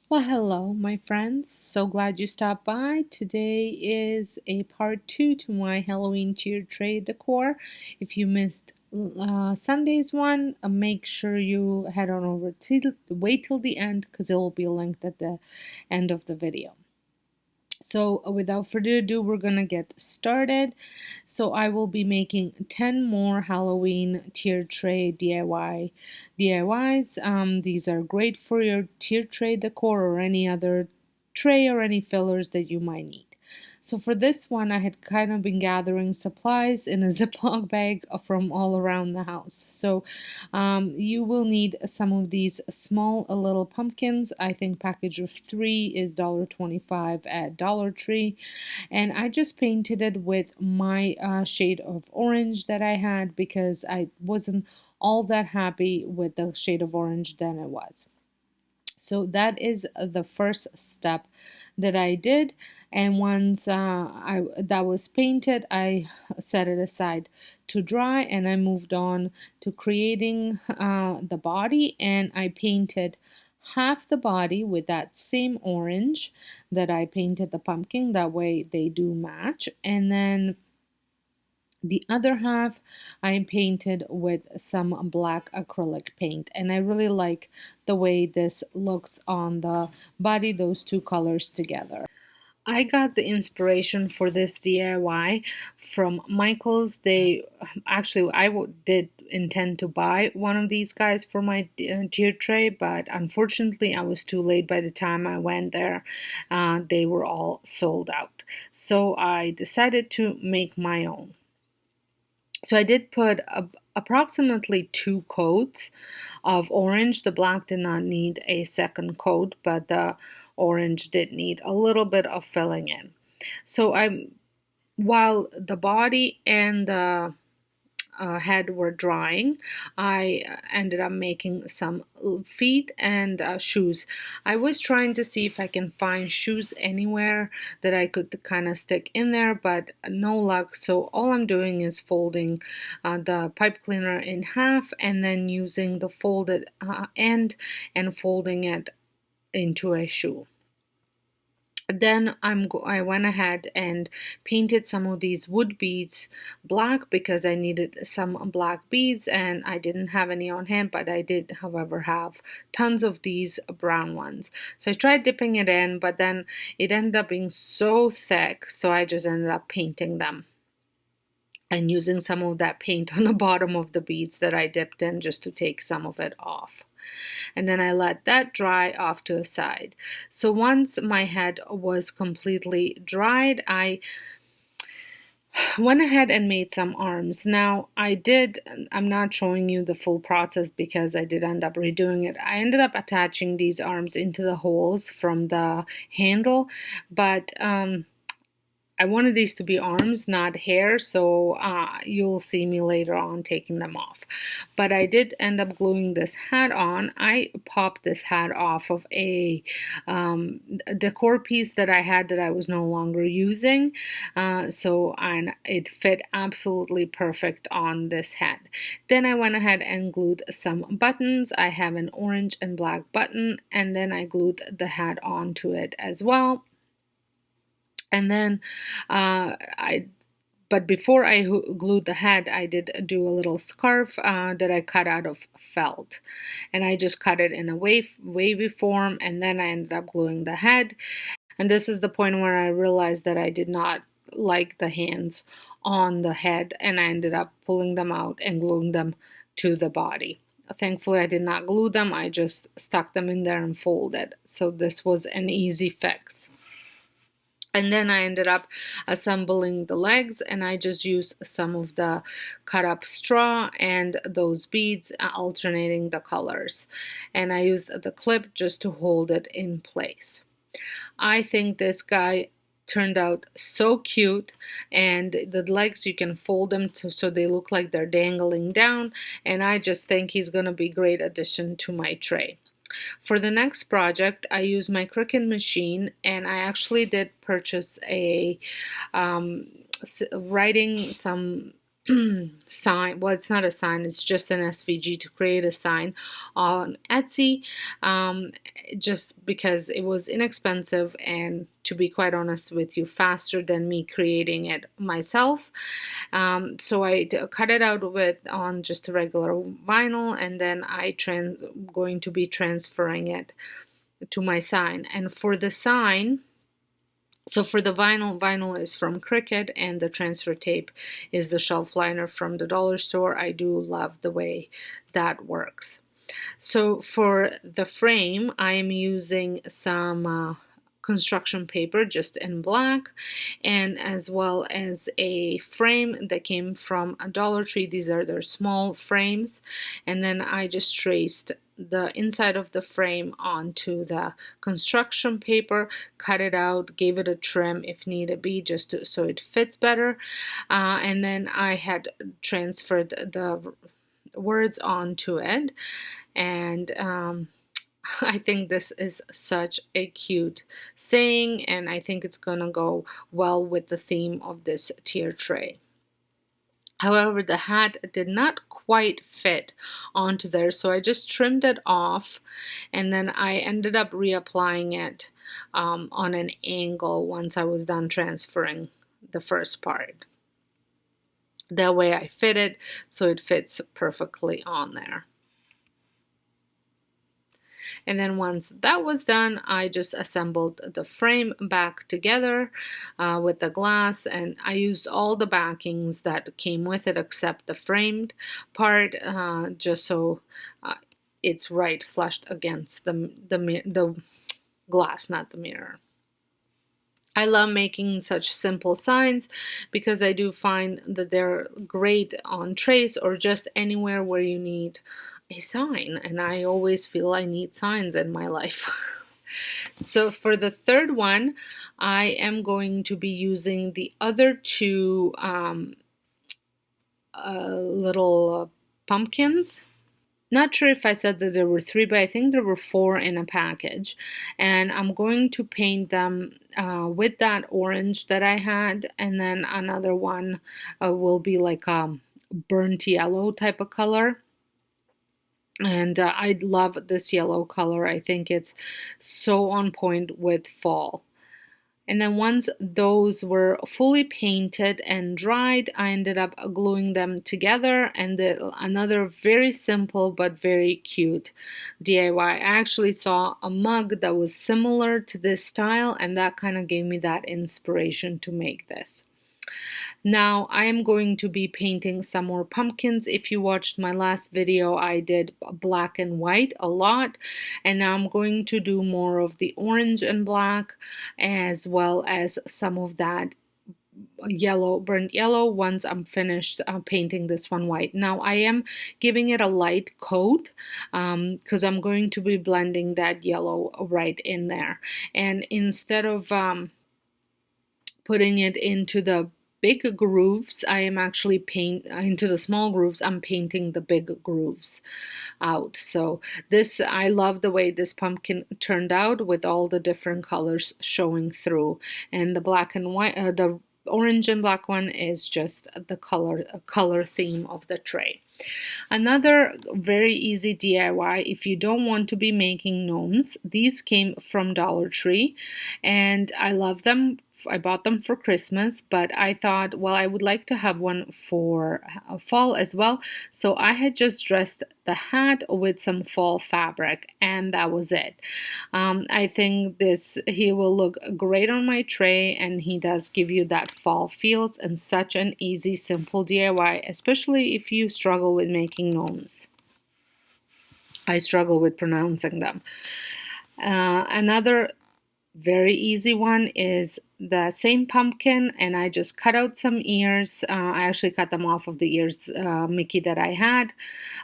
Well, hello, my friends. So glad you stopped by. Today is a part two to my Halloween tier tray decor. If you missed Sunday's one, make sure you head on over to wait till the end because it will be linked at the end of the video. So without further ado, we're gonna get started. So I will be making 10 more Halloween tier tray DIYs. These are great for your tier tray decor or any other tray or any fillers that you might need. So for this one, I had kind of been gathering supplies in a Ziploc bag from all around the house. So you will need some of these small little pumpkins. I think package of 3 is $1.25 at Dollar Tree. And I just painted it with my shade of orange that I had because I wasn't all that happy with the shade of orange than it was. So that is the first step that I did, and once that was painted, I set it aside to dry, and I moved on to creating the body, and I painted half the body with that same orange that I painted the pumpkin. That way they do match, and then the other half I painted with some black acrylic paint, and I really like the way this looks on the body, those two colors together. I got the inspiration for this DIY from Michaels. They actually, did intend to buy one of these guys for my tier tray, but unfortunately, I was too late by the time I went there. They were all sold out. So I decided to make my own. So I did put approximately 2 coats of orange. The black did not need a second coat, but the orange did need a little bit of filling in. So while the body and the head were drying, I ended up making some feet and shoes. I was trying to see if I can find shoes anywhere that I could kind of stick in there, but no luck. So all I'm doing is folding the pipe cleaner in half and then using the folded end and folding it into a shoe. Then I went ahead and painted some of these wood beads black because I needed some black beads and I didn't have any on hand, but I did, however, have tons of these brown ones. So I tried dipping it in, but then it ended up being so thick, so I just ended up painting them and using some of that paint on the bottom of the beads that I dipped in just to take some of it off. And then I let that dry off to a side. So once my head was completely dried, I went ahead and made some arms. Now I'm not showing you the full process because I did end up redoing it. I ended up attaching these arms into the holes from the handle, but I wanted these to be arms, not hair, so you'll see me later on taking them off. But I did end up gluing this hat on. I popped this hat off of a decor piece that I had that I was no longer using, and it fit absolutely perfect on this hat. Then I went ahead and glued some buttons. I have an orange and black button, and then I glued the hat onto it as well. And then but before I glued the head, I did do a little scarf that I cut out of felt. And I just cut it in a wavy form, and then I ended up gluing the head. And this is the point where I realized that I did not like the hands on the head, and I ended up pulling them out and gluing them to the body. Thankfully, I did not glue them. I just stuck them in there and folded. So this was an easy fix. And then I ended up assembling the legs, and I just used some of the cut up straw and those beads, alternating the colors. And I used the clip just to hold it in place. I think this guy turned out so cute, and the legs, you can fold them so they look like they're dangling down, and I just think he's going to be a great addition to my tray. For the next project, I used my Cricut machine, and I actually did purchase a writing some sign. Well, it's not a sign, it's just an SVG to create a sign on Etsy, um, just because it was inexpensive and, to be quite honest with you, faster than me creating it myself. So I cut it out with on just a regular vinyl, and then going to be transferring it to my sign. And for the sign, so for the vinyl is from Cricut, and the transfer tape is the shelf liner from the dollar store. I do love the way that works. So for the frame, I am using some construction paper just in black, and as well as a frame that came from a Dollar Tree. These are their small frames, and then I just traced the inside of the frame onto the construction paper, cut it out, gave it a trim if need be, just so it fits better, and then I had transferred the words onto it, and I think this is such a cute saying, and I think it's gonna go well with the theme of this tier tray. However, the hat did not quite fit onto there, so I just trimmed it off, and then I ended up reapplying it on an angle once I was done transferring the first part. That way I fit it so it fits perfectly on there. And then once that was done, I just assembled the frame back together with the glass, and I used all the backings that came with it except the framed part, just so it's right flushed against the glass, not the mirror. I love making such simple signs because I do find that they're great on trays or just anywhere where you need a sign, and I always feel I need signs in my life. So for the third one, I am going to be using the other two little pumpkins. Not sure if I said that there were three, but I think there were four in a package. And I'm going to paint them with that orange that I had. And then another one will be like a burnt yellow type of color. And I love this yellow color. I think it's so on point with fall. And then once those were fully painted and dried, I ended up gluing them together, and another very simple but very cute DIY. I actually saw a mug that was similar to this style, and that kind of gave me that inspiration to make this. Now I am going to be painting some more pumpkins. If you watched my last video, I did black and white a lot, and now I'm going to do more of the orange and black, as well as some of that yellow, burnt yellow, once I'm finished painting this one white. Now I am giving it a light coat because I'm going to be blending that yellow right in there, and instead of putting it into the big grooves, I am actually into the small grooves. I'm painting the big grooves out. So this, I love the way this pumpkin turned out with all the different colors showing through, and the black and white, the orange and black one is just the color theme of the tray. Another very easy DIY if you don't want to be making gnomes. These came from Dollar Tree, and I love them. I bought them for Christmas, but I thought, well, I would like to have one for fall as well. So I had just dressed the hat with some fall fabric, and that was it. I think he will look great on my tray, and he does give you that fall feels, and such an easy, simple DIY, especially if you struggle with making gnomes. I struggle with pronouncing them. Another very easy one is the same pumpkin, and I just cut out some ears. I actually cut them off of the ears Mickey that I had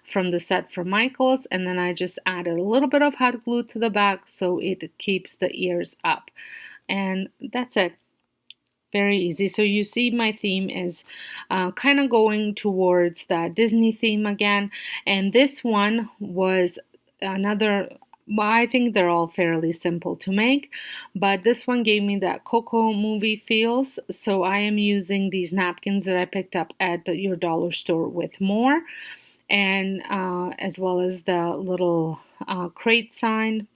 from the set from Michaels, and then I just added a little bit of hot glue to the back so it keeps the ears up, and that's it. Very easy. So you see my theme is kind of going towards the Disney theme again, and this one was another I think they're all fairly simple to make, but this one gave me that Coco movie feels. So I am using these napkins that I picked up at your dollar store with more, and as well as the little crate sign,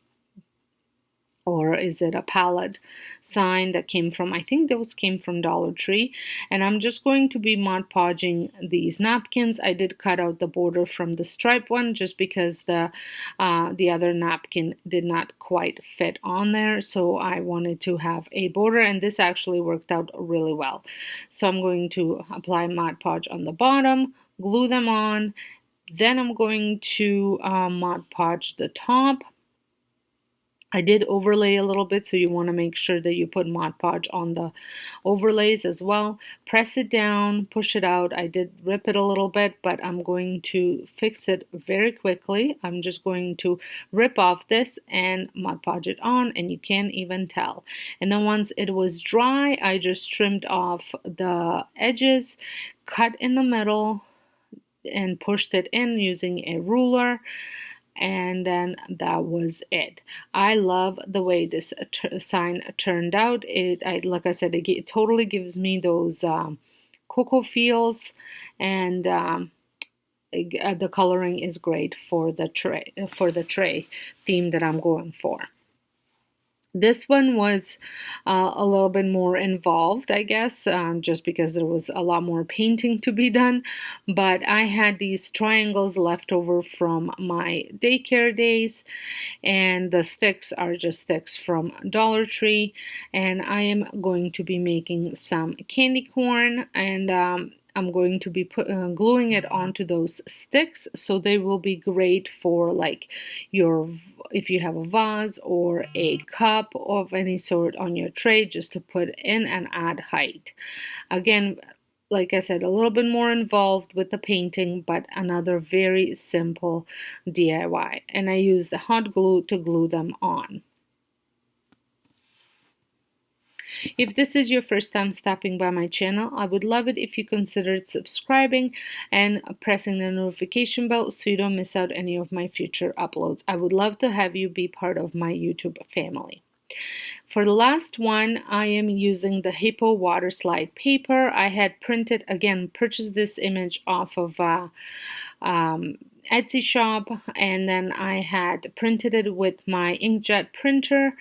or is it a pallet sign that came from, I think those came from Dollar Tree. And I'm just going to be Mod Podging these napkins. I did cut out the border from the stripe one just because the other napkin did not quite fit on there, so I wanted to have a border, and this actually worked out really well. So I'm going to apply Mod Podge on the bottom, glue them on, then I'm going to Mod Podge the top. I did overlay a little bit, so you want to make sure that you put Mod Podge on the overlays as well. Press it down, push it out. I did rip it a little bit, but I'm going to fix it very quickly. I'm just going to rip off this and Mod Podge it on, and you can't even tell. And then once it was dry, I just trimmed off the edges, cut in the middle, and pushed it in using a ruler, and then that was it. I love the way this sign turned out. Like I said, it totally gives me those cocoa feels, and the coloring is great for the tray theme that I'm going for. This one was a little bit more involved, I guess, just because there was a lot more painting to be done. But I had these triangles left over from my daycare days, and the sticks are just sticks from Dollar Tree. And I am going to be making some candy corn, and I'm going to be gluing it onto those sticks, so they will be great for like if you have a vase or a cup of any sort on your tray, just to put in and add height. Again, like I said, a little bit more involved with the painting, but another very simple DIY. And I use the hot glue to glue them on. If this is your first time stopping by my channel, I would love it if you considered subscribing and pressing the notification bell so you don't miss out any of my future uploads. I would love to have you be part of my YouTube family. For the last one, I am using the Hippo water slide paper. I had purchased this image off of Etsy shop, and then I had printed it with my inkjet printer,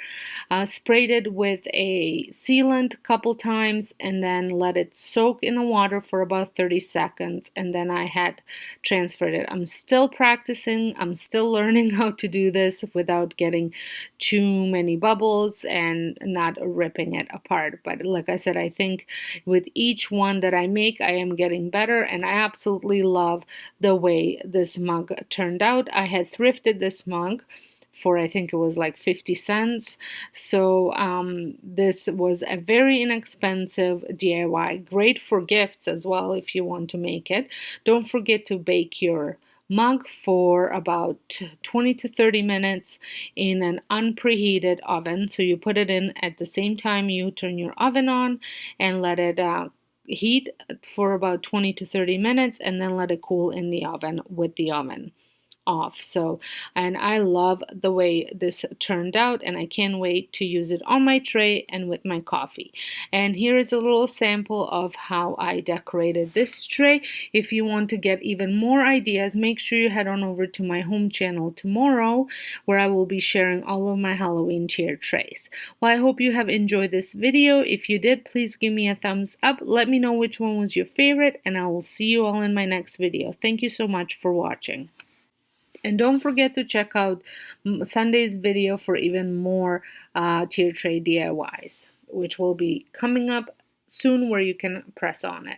sprayed it with a sealant a couple times, and then let it soak in the water for about 30 seconds, and then I had transferred it. I'm still practicing. I'm still learning how to do this without getting too many bubbles and not ripping it apart. But like I said, I think with each one that I make, I am getting better, and I absolutely love the way this mug turned out. I had thrifted this mug for, I think it was like 50 cents. So this was a very inexpensive DIY, great for gifts as well if you want to make it. Don't forget to bake your mug for about 20 to 30 minutes in an unpreheated oven. So you put it in at the same time you turn your oven on, and let it heat for about 20 to 30 minutes, and then let it cool in the oven with the oven off. And I love the way this turned out, and I can't wait to use it on my tray and with my coffee. And here is a little sample of how I decorated this tray. If you want to get even more ideas, make sure you head on over to my home channel tomorrow, where I will be sharing all of my Halloween tier trays. Well, I hope you have enjoyed this video. If you did, please give me a thumbs up. Let me know which one was your favorite, and I will see you all in my next video. Thank you so much for watching. And don't forget to check out Sunday's video for even more tier tray DIYs, which will be coming up soon, where you can press on it.